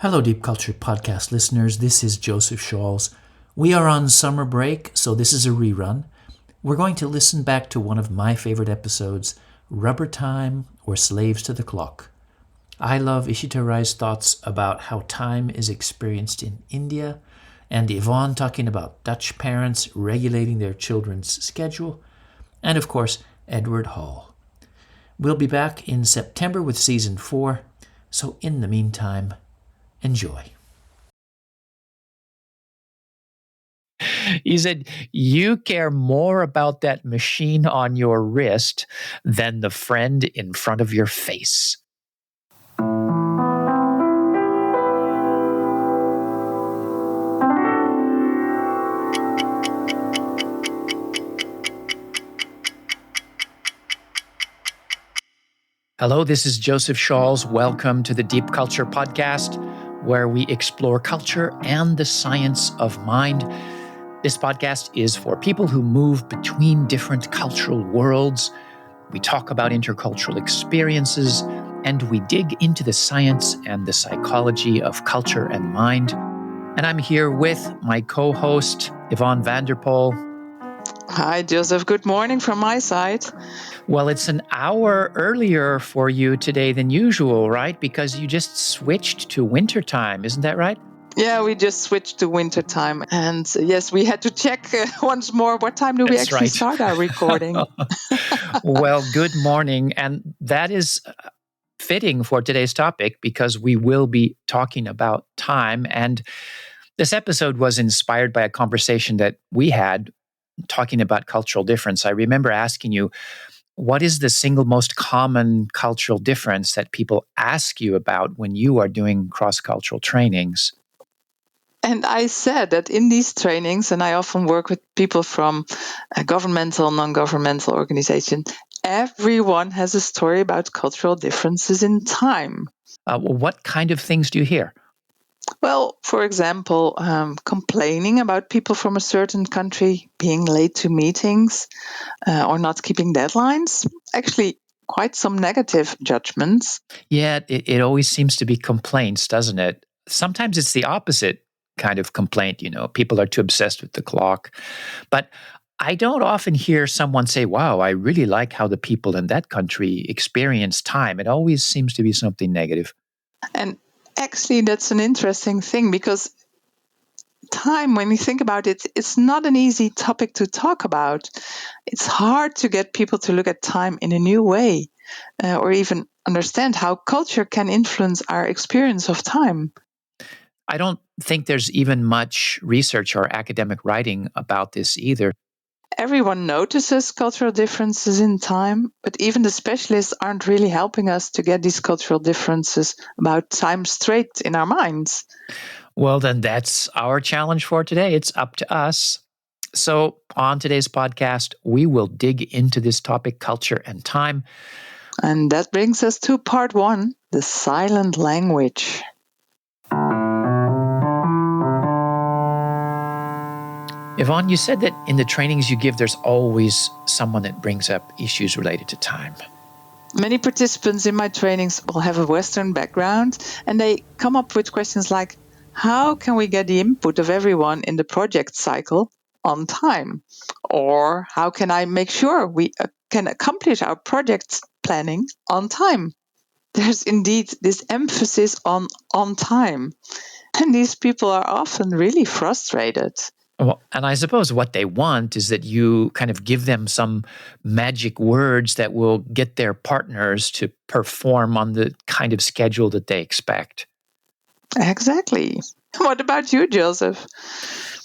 Hello, Deep Culture Podcast listeners. This is Joseph Scholz. We are on summer break, so this is a rerun. We're going to listen back to one of my favorite episodes, Rubber Time or Slaves to the Clock. I love Ishita Rai's thoughts about how time is experienced in India, and Yvonne talking about Dutch parents regulating their children's schedule, and of course, Edward Hall. We'll be back in September with Season 4, so in the meantime, enjoy. You said you care more about that machine on your wrist than the friend in front of your face. Hello, this is Joseph Scholz. Welcome to the Deep Culture Podcast, where we explore culture and the science of mind. This podcast is for people who move between different cultural worlds. We talk about intercultural experiences, and we dig into the science and the psychology of culture and mind. And I'm here with my co-host, Yvonne Vanderpoel. Hi, Joseph. Good morning from my side. Well, it's an hour earlier for you today than usual, right? Because you just switched to wintertime, isn't that right? Yeah, we just switched to winter time. And yes, we had to check once more, what time do we actually start our recording? Well, good morning. And that is fitting for today's topic because we will be talking about time. And this episode was inspired by a conversation that we had talking about cultural difference. I remember asking you, what is the single most common cultural difference that people ask you about when you are doing cross-cultural trainings? And I said that in these trainings, and I often work with people from a governmental, non-governmental organization, everyone has a story about cultural differences in time. What kind of things do you hear? Well, for example, complaining about people from a certain country being late to meetings or not keeping deadlines. Actually, quite some negative judgments. Yeah, it always seems to be complaints, doesn't it? Sometimes it's the opposite kind of complaint, people are too obsessed with the clock. But I don't often hear someone say, wow, I really like how the people in that country experience time. It always seems to be something negative. And actually, that's an interesting thing because time, when you think about it, it's not an easy topic to talk about. It's hard to get people to look at time in a new way or even understand how culture can influence our experience of time. I don't think there's even much research or academic writing about this either. Everyone notices cultural differences in time, but even the specialists aren't really helping us to get these cultural differences about time straight in our minds. Well, then that's our challenge for today. It's up to us. So on today's podcast, we will dig into this topic, culture and time. And that brings us to part 1, the silent language. Yvonne, you said that in the trainings you give, there's always someone that brings up issues related to time. Many participants in my trainings will have a Western background, and they come up with questions like, how can we get the input of everyone in the project cycle on time? Or how can I make sure we can accomplish our project planning on time? There's indeed this emphasis on time. And these people are often really frustrated. Well, and I suppose what they want is that you kind of give them some magic words that will get their partners to perform on the kind of schedule that they expect. Exactly. What about you, Joseph?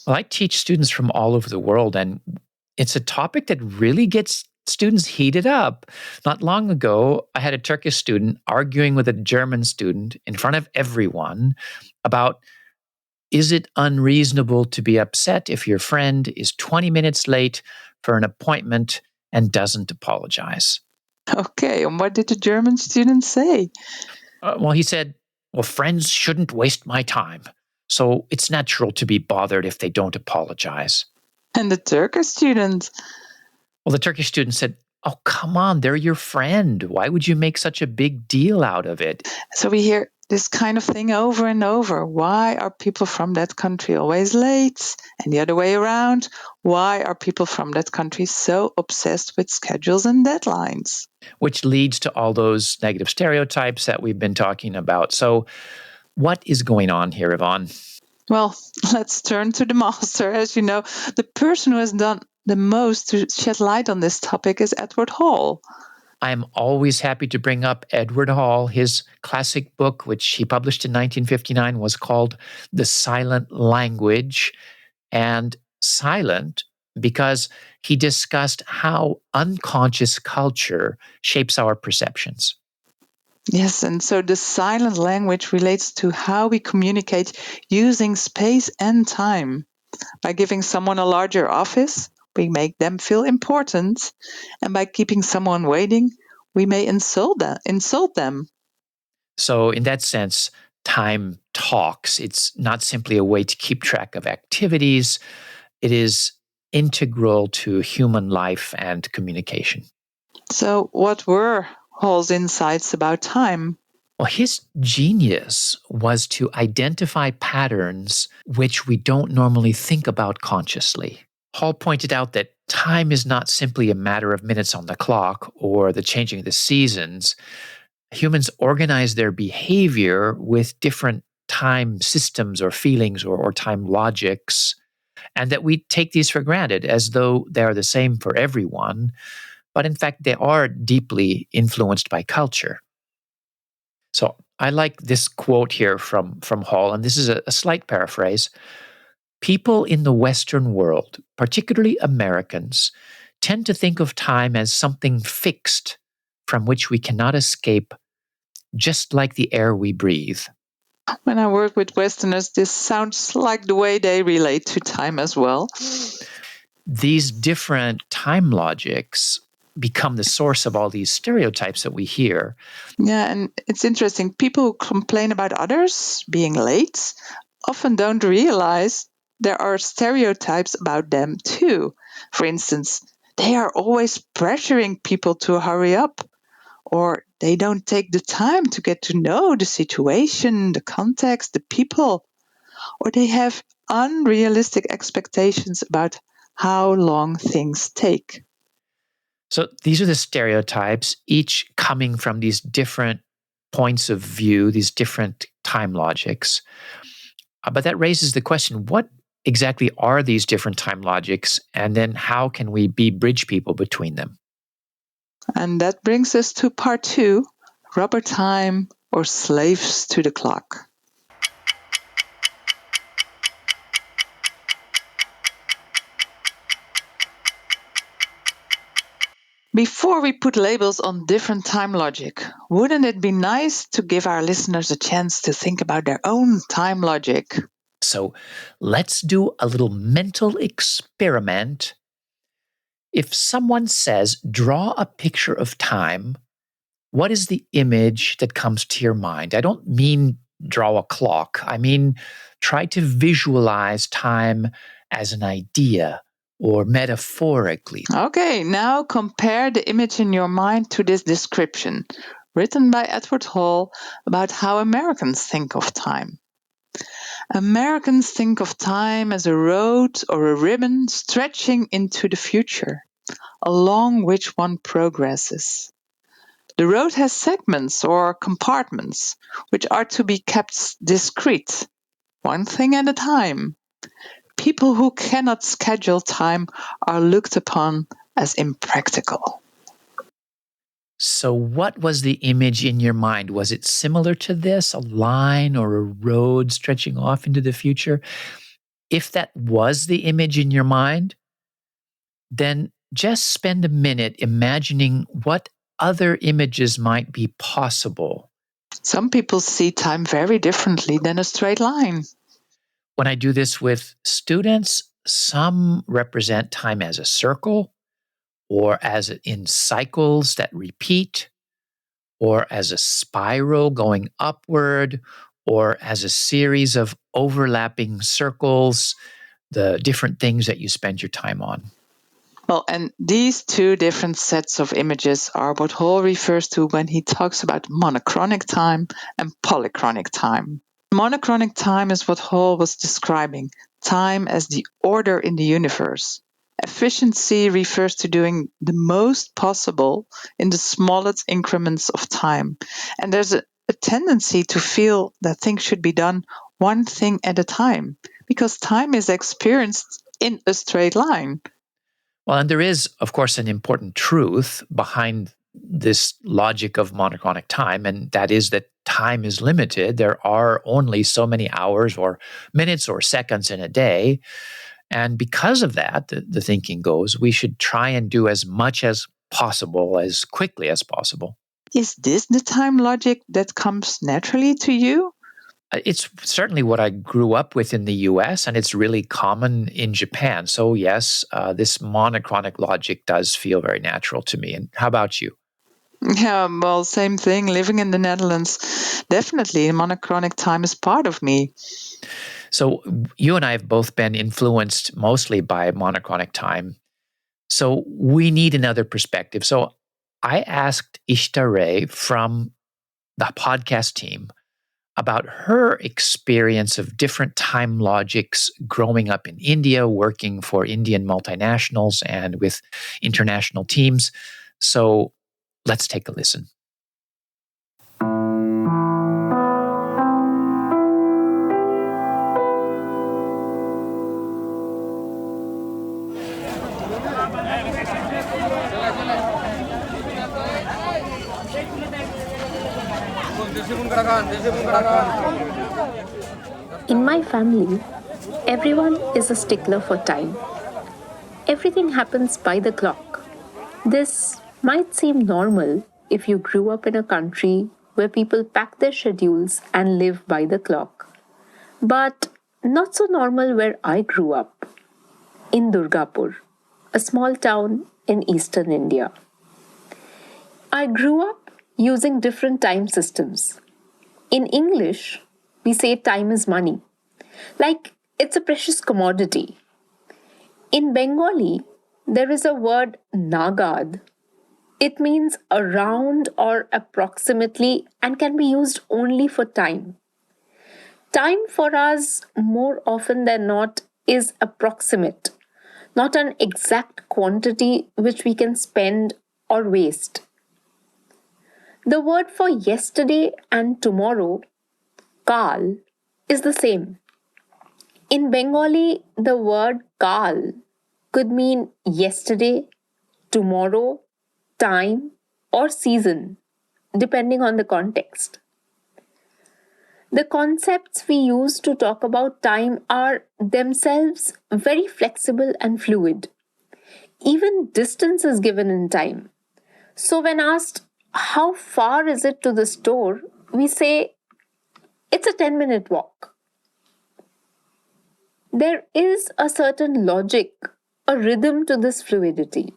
Well, I teach students from all over the world, and it's a topic that really gets students heated up. Not long ago, I had a Turkish student arguing with a German student in front of everyone about, is it unreasonable to be upset if your friend is 20 minutes late for an appointment and doesn't apologize? Okay, and what did the German student say? Well, he said, well, friends shouldn't waste my time, so it's natural to be bothered if they don't apologize. And the Turkish student? Well, the Turkish student said, oh, come on, they're your friend. Why would you make such a big deal out of it? So we hear this kind of thing over and over. Why are people from that country always late? And the other way around, why are people from that country so obsessed with schedules and deadlines? Which leads to all those negative stereotypes that we've been talking about. So, what is going on here, Yvonne? Well, let's turn to the master. As you know, the person who has done the most to shed light on this topic is Edward Hall. I'm always happy to bring up Edward Hall. His classic book, which he published in 1959, was called The Silent Language. And silent because he discussed how unconscious culture shapes our perceptions. Yes, and so the silent language relates to how we communicate using space and time. By giving someone a larger office, we make them feel important, and by keeping someone waiting, we may insult them. So, in that sense, time talks. It's not simply a way to keep track of activities, it is integral to human life and communication. So, what were Hall's insights about time? Well, his genius was to identify patterns which we don't normally think about consciously. Hall pointed out that time is not simply a matter of minutes on the clock or the changing of the seasons. Humans organize their behavior with different time systems or feelings or time logics, and that we take these for granted as though they are the same for everyone. But in fact, they are deeply influenced by culture. So I like this quote here from Hall, and this is a slight paraphrase. People in the Western world, particularly Americans, tend to think of time as something fixed from which we cannot escape, just like the air we breathe. When I work with Westerners, this sounds like the way they relate to time as well. These different time logics become the source of all these stereotypes that we hear. Yeah, and it's interesting. People who complain about others being late often don't realize there are stereotypes about them too. For instance, they are always pressuring people to hurry up, or they don't take the time to get to know the situation, the context, the people, or they have unrealistic expectations about how long things take. So these are the stereotypes, each coming from these different points of view, these different time logics. But that raises the question, what exactly are these different time logics? And then how can we be bridge people between them? And that brings us to part 2, rubber time or slaves to the clock. Before we put labels on different time logic, wouldn't it be nice to give our listeners a chance to think about their own time logic? So let's do a little mental experiment. If someone says, draw a picture of time, what is the image that comes to your mind? I don't mean draw a clock. I mean, try to visualize time as an idea or metaphorically. Okay, now compare the image in your mind to this description, written by Edward Hall, about how Americans think of time. Americans think of time as a road or a ribbon stretching into the future, along which one progresses. The road has segments or compartments, which are to be kept discreet, one thing at a time. People who cannot schedule time are looked upon as impractical. So, what was the image in your mind? Was it similar to this, a line or a road stretching off into the future? If that was the image in your mind, then just spend a minute imagining what other images might be possible. Some people see time very differently than a straight line. When I do this with students, some represent time as a circle, or as in cycles that repeat, or as a spiral going upward, or as a series of overlapping circles, the different things that you spend your time on. Well, and these two different sets of images are what Hall refers to when he talks about monochronic time and polychronic time. Monochronic time is what Hall was describing, time as the order in the universe. Efficiency refers to doing the most possible in the smallest increments of time. And there's a tendency to feel that things should be done one thing at a time, because time is experienced in a straight line. Well, and there is, of course, an important truth behind this logic of monochronic time, and that is that time is limited. There are only so many hours or minutes or seconds in a day. And because of that, the thinking goes, we should try and do as much as possible, as quickly as possible. Is this the time logic that comes naturally to you? It's certainly what I grew up with in the US, and it's really common in Japan. So, yes, this monochronic logic does feel very natural to me. And how about you? Yeah, well, same thing. Living in the Netherlands, definitely monochronic time is part of me. So, you and I have both been influenced mostly by monochronic time. So, we need another perspective. So, I asked Ishta Ray from the podcast team about her experience of different time logics growing up in India, working for Indian multinationals and with international teams. So let's take a listen. In my family, everyone is a stickler for time. Everything happens by the clock. This might seem normal if you grew up in a country where people pack their schedules and live by the clock. But not so normal where I grew up, in Durgapur, a small town in eastern India. I grew up using different time systems. In English, we say time is money, like it's a precious commodity. In Bengali, there is a word nagad. It means around or approximately and can be used only for time. Time for us, more often than not, is approximate, not an exact quantity which we can spend or waste. The word for yesterday and tomorrow, kal, is the same. In Bengali, the word kal could mean yesterday, tomorrow, time, or season, depending on the context. The concepts we use to talk about time are themselves very flexible and fluid. Even distance is given in time. So when asked, how far is it to the store? We say, it's a 10-minute walk. There is a certain logic, a rhythm to this fluidity.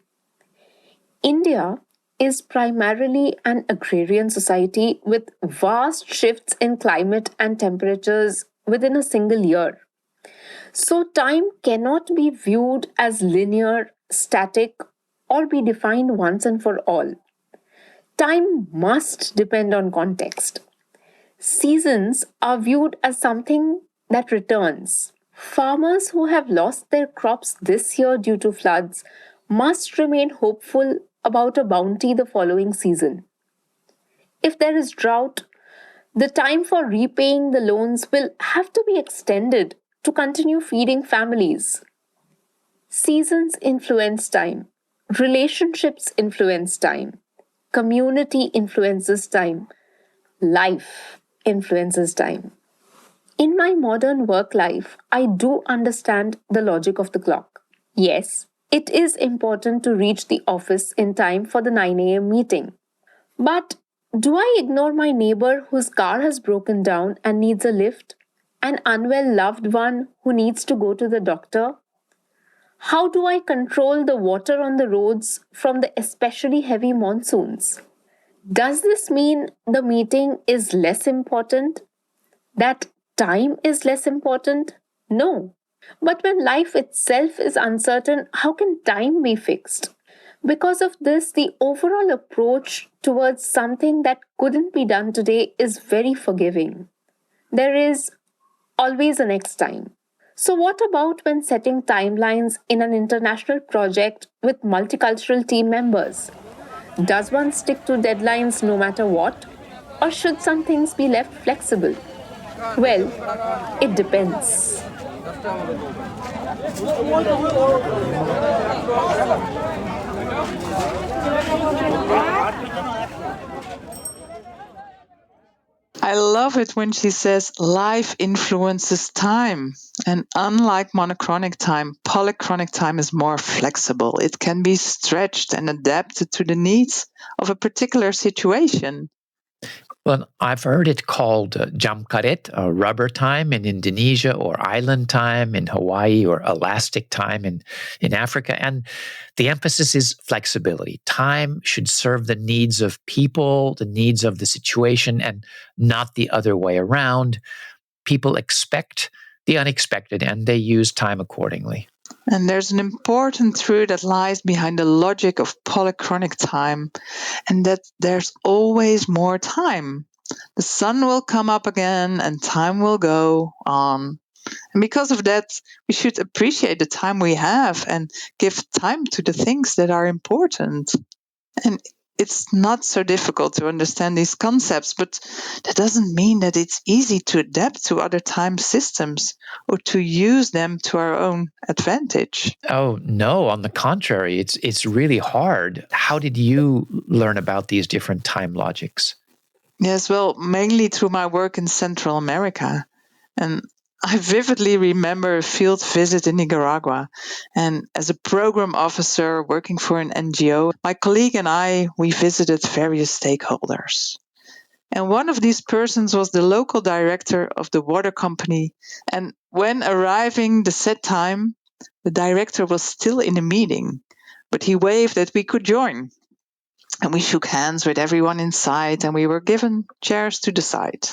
India is primarily an agrarian society with vast shifts in climate and temperatures within a single year. So time cannot be viewed as linear, static, or be defined once and for all. Time must depend on context. Seasons are viewed as something that returns. Farmers who have lost their crops this year due to floods must remain hopeful about a bounty the following season. If there is drought, the time for repaying the loans will have to be extended to continue feeding families. Seasons influence time. Relationships influence time. Community influences time. Life influences time. In my modern work life, I do understand the logic of the clock. Yes, it is important to reach the office in time for the 9 a.m. meeting. But do I ignore my neighbor whose car has broken down and needs a lift? An unwell loved one who needs to go to the doctor? How do I control the water on the roads from the especially heavy monsoons? Does this mean the meeting is less important? That time is less important? No. But when life itself is uncertain, how can time be fixed? Because of this, the overall approach towards something that couldn't be done today is very forgiving. There is always a next time. So, what about when setting timelines in an international project with multicultural team members? Does one stick to deadlines no matter what? Or should some things be left flexible? Well, it depends. I love it when she says life influences time. And unlike monochronic time, polychronic time is more flexible. It can be stretched and adapted to the needs of a particular situation. Well, I've heard it called jam karet, rubber time in Indonesia, or island time in Hawaii, or elastic time in Africa. And the emphasis is flexibility. Time should serve the needs of people, the needs of the situation, and not the other way around. People expect the unexpected, and they use time accordingly. And there's an important truth that lies behind the logic of polychronic time, and that there's always more time. The sun will come up again and time will go on. And because of that, we should appreciate the time we have and give time to the things that are important. And it's not so difficult to understand these concepts, but that doesn't mean that it's easy to adapt to other time systems or to use them to our own advantage. Oh, no, on the contrary, it's really hard. How did you learn about these different time logics? Yes, well, mainly through my work in Central America. And I vividly remember a field visit in Nicaragua. And as a program officer working for an NGO, my colleague and we visited various stakeholders. And one of these persons was the local director of the water company. And when arriving the set time, the director was still in a meeting, but he waved that we could join. And we shook hands with everyone inside, and we were given chairs to the side.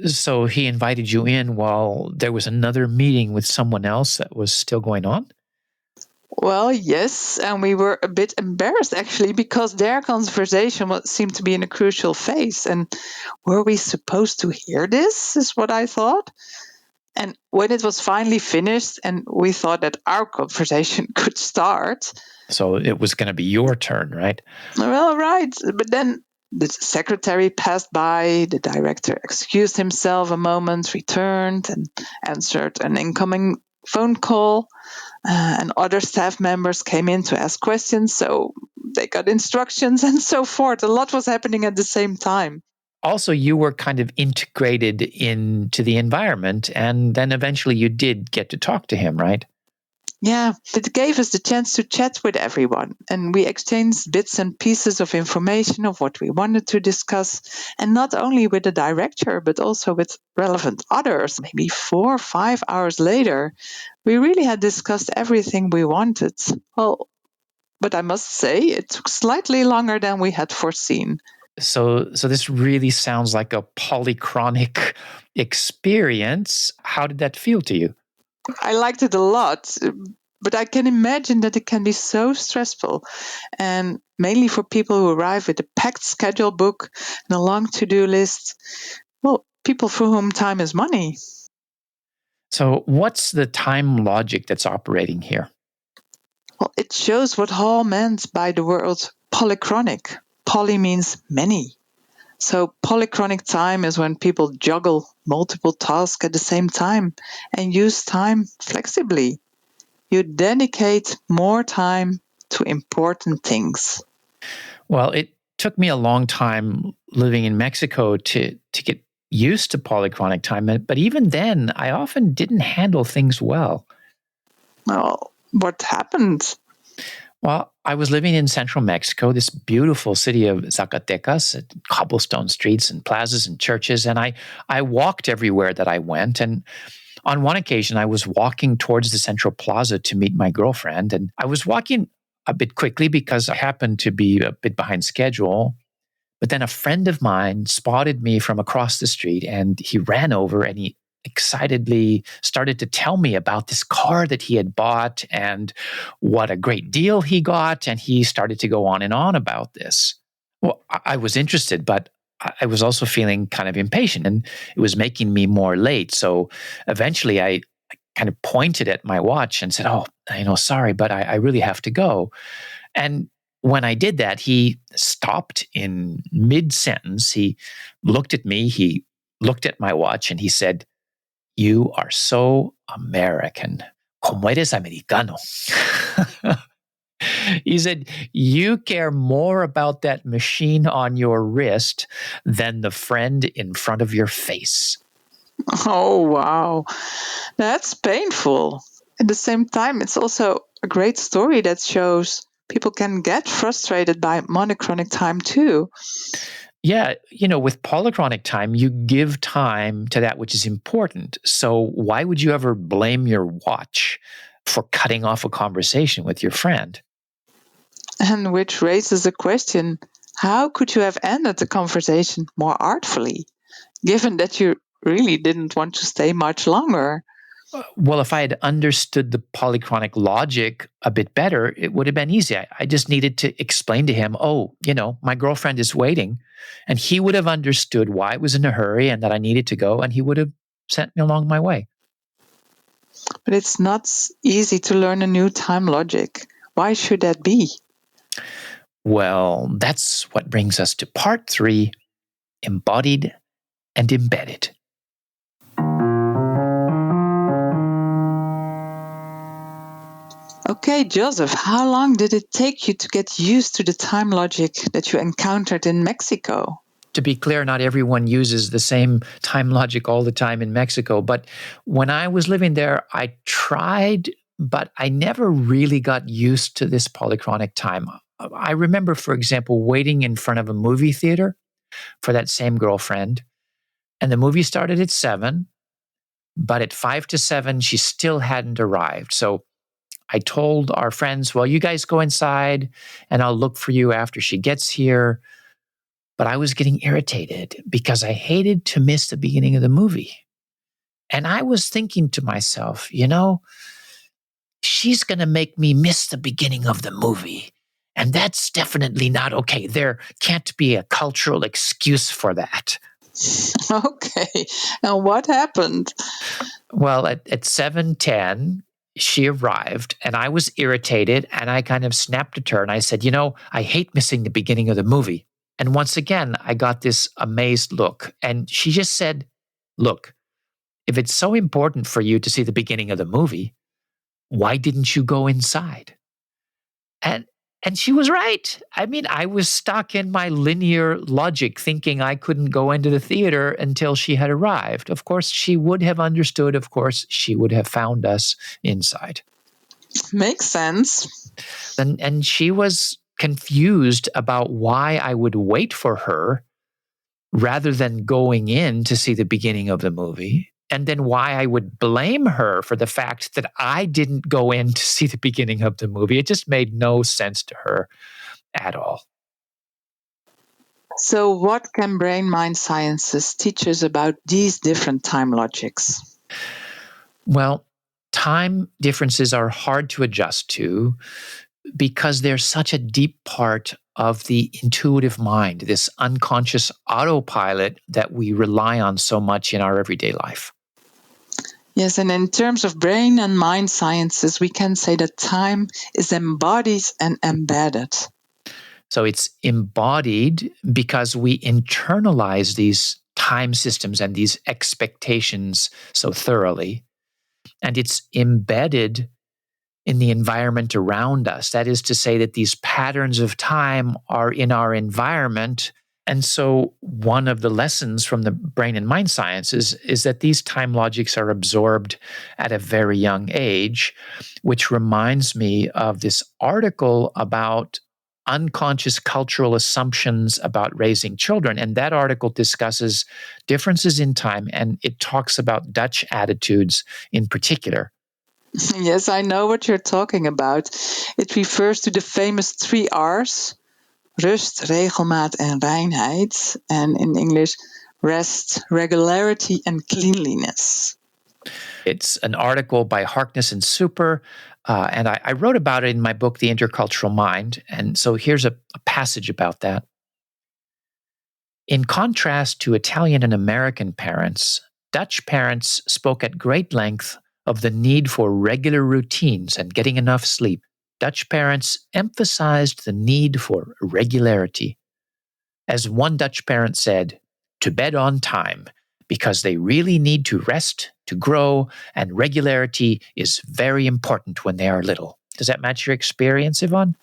So he invited you in while there was another meeting with someone else that was still going on? Well, yes, and we were a bit embarrassed actually because their conversation seemed to be in a crucial phase. And were we supposed to hear this, is what I thought. And when it was finally finished and we thought that our conversation could start. So it was going to be your turn, right? Well, right. But then the secretary passed by, the director excused himself a moment, returned, and answered an incoming phone call. And other staff members came in to ask questions, so they got instructions and so forth. A lot was happening at the same time. Also, you were kind of integrated into the environment, and then eventually you did get to talk to him, right? Yeah, it gave us the chance to chat with everyone, and we exchanged bits and pieces of information of what we wanted to discuss, and not only with the director, but also with relevant others. Maybe 4 or 5 hours later, we really had discussed everything we wanted. Well, but I must say, it took slightly longer than we had foreseen. So this really sounds like a polychronic experience. How did that feel to you? I liked it a lot, but I can imagine that it can be so stressful, and mainly for people who arrive with a packed schedule book and a long to-do list. Well, people for whom time is money. So what's the time logic that's operating here? Well, it shows what Hall meant by the word polychronic. Poly means many. So polychronic time is when people juggle multiple tasks at the same time and use time flexibly. You dedicate more time to important things. Well, it took me a long time living in Mexico to get used to polychronic time, but even then, I often didn't handle things well. Well, what happened? Well, I was living in central Mexico, this beautiful city of Zacatecas, cobblestone streets and plazas and churches, and I walked everywhere that I went. And on one occasion, I was walking towards the central plaza to meet my girlfriend, and I was walking a bit quickly because I happened to be a bit behind schedule. But then a friend of mine spotted me from across the street, and he ran over and he excitedly started to tell me about this car that he had bought and what a great deal he got. And he started to go on and on about this. Well, I was interested, but I was also feeling kind of impatient, and it was making me more late. So eventually I kind of pointed at my watch and said, "Oh, sorry, but I really have to go." And when I did that, he stopped in mid-sentence. He looked at me, he looked at my watch, and he said, "You are so American. Como eres americano." He said, "You care more about that machine on your wrist than the friend in front of your face." Oh, wow. That's painful. At the same time, it's also a great story that shows people can get frustrated by monochronic time too. Yeah, with polychronic time, you give time to that which is important. So why would you ever blame your watch for cutting off a conversation with your friend? And which raises the question, how could you have ended the conversation more artfully, given that you really didn't want to stay much longer? Well, if I had understood the polychronic logic a bit better, it would have been easy. I just needed to explain to him, my girlfriend is waiting. And he would have understood why I was in a hurry and that I needed to go, and he would have sent me along my way. But it's not easy to learn a new time logic. Why should that be? Well, that's what brings us to part 3, embodied and embedded. Okay, Joseph, how long did it take you to get used to the time logic that you encountered in Mexico? To be clear, not everyone uses the same time logic all the time in Mexico. But when I was living there, I tried, but I never really got used to this polychronic time. I remember, for example, waiting in front of a movie theater for that same girlfriend. And the movie started at 7, but at 5 to 7, she still hadn't arrived. So I told our friends, well, you guys go inside and I'll look for you after she gets here. But I was getting irritated because I hated to miss the beginning of the movie. And I was thinking to myself, she's going to make me miss the beginning of the movie. And that's definitely not okay. There can't be a cultural excuse for that. Okay. And what happened? Well, at 7:10, she arrived and I was irritated and I kind of snapped at her and I said, I hate missing the beginning of the movie. And once again, I got this amazed look. And she just said, look, if it's so important for you to see the beginning of the movie, why didn't you go inside? And she was right. I mean, I was stuck in my linear logic, thinking I couldn't go into the theater until she had arrived. Of course, she would have understood. Of course, she would have found us inside. Makes sense. And she was confused about why I would wait for her rather than going in to see the beginning of the movie. And then why I would blame her for the fact that I didn't go in to see the beginning of the movie. It just made no sense to her at all. So what can brain-mind sciences teach us about these different time logics? Well, time differences are hard to adjust to because they're such a deep part of the intuitive mind, this unconscious autopilot that we rely on so much in our everyday life. Yes, and in terms of brain and mind sciences, we can say that time is embodied and embedded. So it's embodied because we internalize these time systems and these expectations so thoroughly. And it's embedded in the environment around us. That is to say that these patterns of time are in our environment. And so one of the lessons from the brain and mind sciences is that these time logics are absorbed at a very young age, which reminds me of this article about unconscious cultural assumptions about raising children. And that article discusses differences in time, and it talks about Dutch attitudes in particular. Yes, I know what you're talking about. It refers to the famous 3 R's, rust, regelmaat en reinheid. And in English, rest, regularity, and cleanliness. It's an article by Harkness and Super, and I wrote about it in my book, The Intercultural Mind. And so here's a passage about that. In contrast to Italian and American parents, Dutch parents spoke at great length of the need for regular routines and getting enough sleep. Dutch parents emphasized the need for regularity. As one Dutch parent said, to bed on time, because they really need to rest, to grow, and regularity is very important when they are little. Does that match your experience, Yvonne?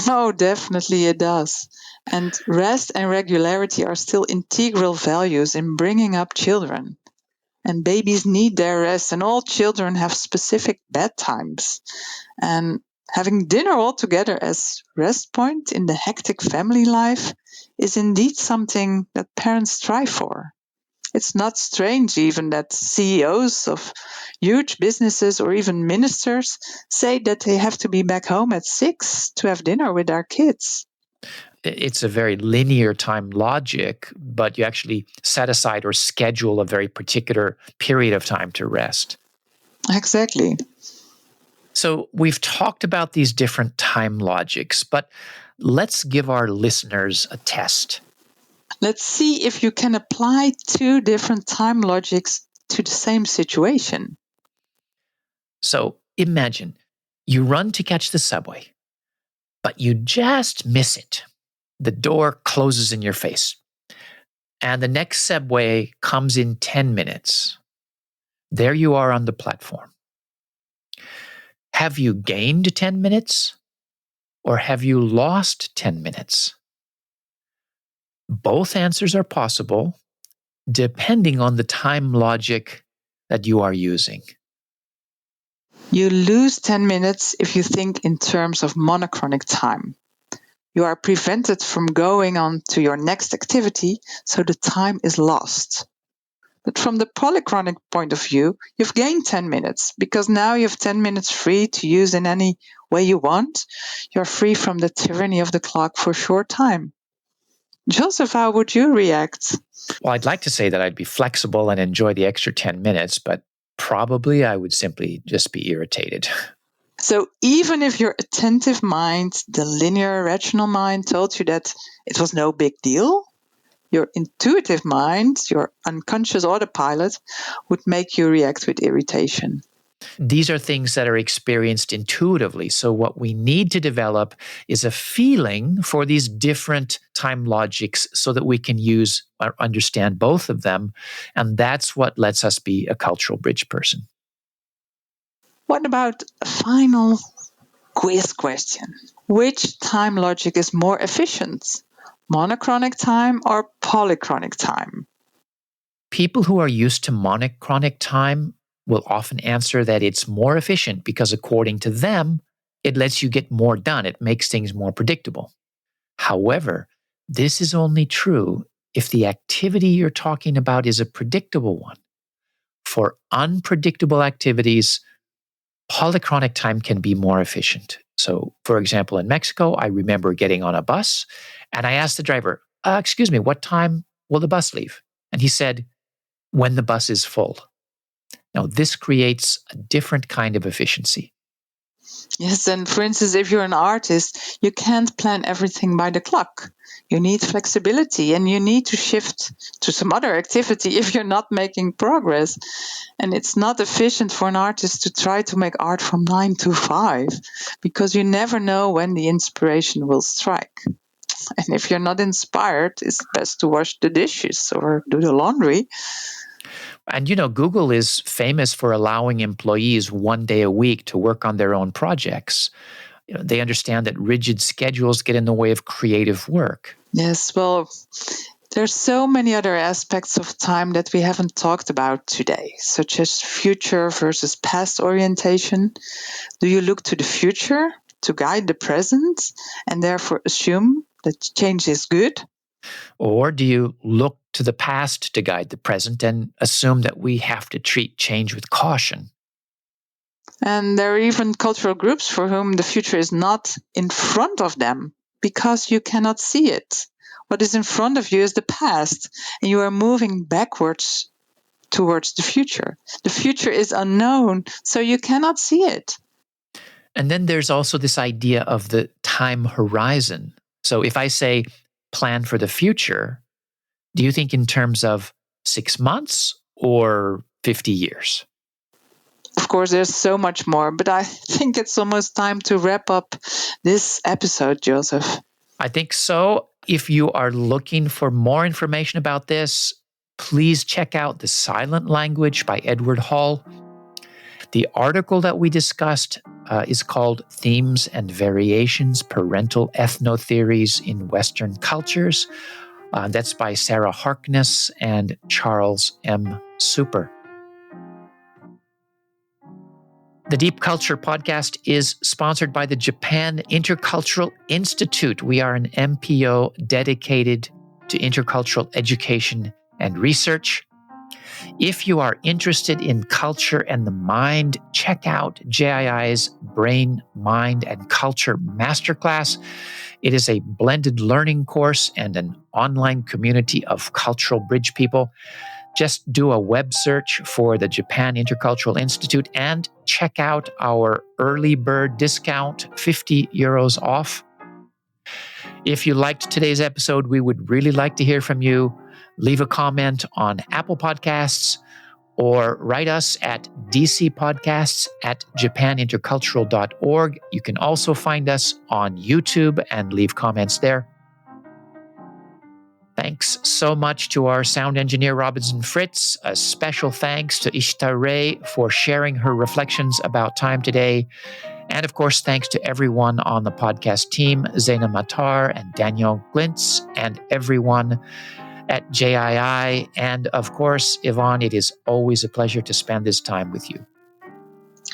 Oh, definitely it does. And rest and regularity are still integral values in bringing up children. And babies need their rest, and all children have specific bedtimes. And having dinner all together as rest point in the hectic family life is indeed something that parents strive for. It's not strange even that CEOs of huge businesses or even ministers say that they have to be back home at 6 to have dinner with their kids. It's a very linear time logic, but you actually set aside or schedule a very particular period of time to rest. Exactly. So we've talked about these different time logics, but let's give our listeners a test. Let's see if you can apply two different time logics to the same situation. So imagine you run to catch the subway, but you just miss it. The door closes in your face, and the next subway comes in 10 minutes. There you are on the platform. Have you gained 10 minutes, or have you lost 10 minutes? Both answers are possible, depending on the time logic that you are using. You lose 10 minutes if you think in terms of monochronic time. You are prevented from going on to your next activity, so the time is lost. But from the polychronic point of view, you've gained 10 minutes because now you have 10 minutes free to use in any way you want. You're free from the tyranny of the clock for a short time. Joseph, how would you react? Well, I'd like to say that I'd be flexible and enjoy the extra 10 minutes, but probably I would simply just be irritated. So even if your attentive mind, the linear rational mind, told you that it was no big deal, your intuitive mind, your unconscious autopilot, would make you react with irritation. These are things that are experienced intuitively. So what we need to develop is a feeling for these different time logics so that we can use or understand both of them. And that's what lets us be a cultural bridge person. What about a final quiz question? Which time logic is more efficient? Monochronic time or polychronic time? People who are used to monochronic time will often answer that it's more efficient because, according to them, it lets you get more done. It makes things more predictable. However, this is only true if the activity you're talking about is a predictable one. For unpredictable activities, polychronic time can be more efficient. So, for example, in Mexico, I remember getting on a bus and I asked the driver, excuse me, what time will the bus leave? And he said, when the bus is full. Now, this creates a different kind of efficiency. Yes, and for instance, if you're an artist, you can't plan everything by the clock. You need flexibility and you need to shift to some other activity if you're not making progress. And it's not efficient for an artist to try to make art from 9 to 5 because you never know when the inspiration will strike. And if you're not inspired, it's best to wash the dishes or do the laundry. And, Google is famous for allowing employees 1 day a week to work on their own projects. They understand that rigid schedules get in the way of creative work. Yes, well, there's so many other aspects of time that we haven't talked about today, such as future versus past orientation. Do you look to the future to guide the present and therefore assume that change is good? Or do you look to the past to guide the present and assume that we have to treat change with caution? And there are even cultural groups for whom the future is not in front of them because you cannot see it. What is in front of you is the past, and you are moving backwards towards the future. The future is unknown, so you cannot see it. And then there's also this idea of the time horizon. So if I say plan for the future, do you think in terms of 6 months or 50 years? Of course, there's so much more, but I think it's almost time to wrap up this episode, Joseph. I think so. If you are looking for more information about this, please check out The Silent Language by Edward Hall. The article that we discussed is called Themes and Variations, Parental Ethnotheories in Western Cultures. That's by Sarah Harkness and Charles M. Super. The Deep Culture podcast is sponsored by the Japan Intercultural Institute. We are an MPO dedicated to intercultural education and research. If you are interested in culture and the mind, check out JII's Brain, Mind, and Culture Masterclass. It is a blended learning course and an online community of cultural bridge people. Just do a web search for the Japan Intercultural Institute and check out our early bird discount, 50 euros off. If you liked today's episode, we would really like to hear from you. Leave a comment on Apple Podcasts or write us at dcpodcasts@japanintercultural.org. You can also find us on YouTube and leave comments there. Thanks so much to our sound engineer, Robinson Fritz. A special thanks to Ishita Ray for sharing her reflections about time today. And of course, thanks to everyone on the podcast team, Zaina Matar and Daniel Glintz, and everyone at JII. And of course, Yvonne, it is always a pleasure to spend this time with you.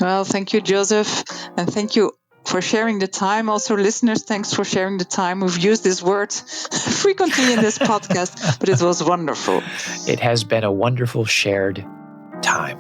Well, thank you, Joseph, and thank you for sharing the time. Also, listeners, thanks for sharing the time. We've used this word frequently in this podcast, but it was wonderful. It has been a wonderful shared time.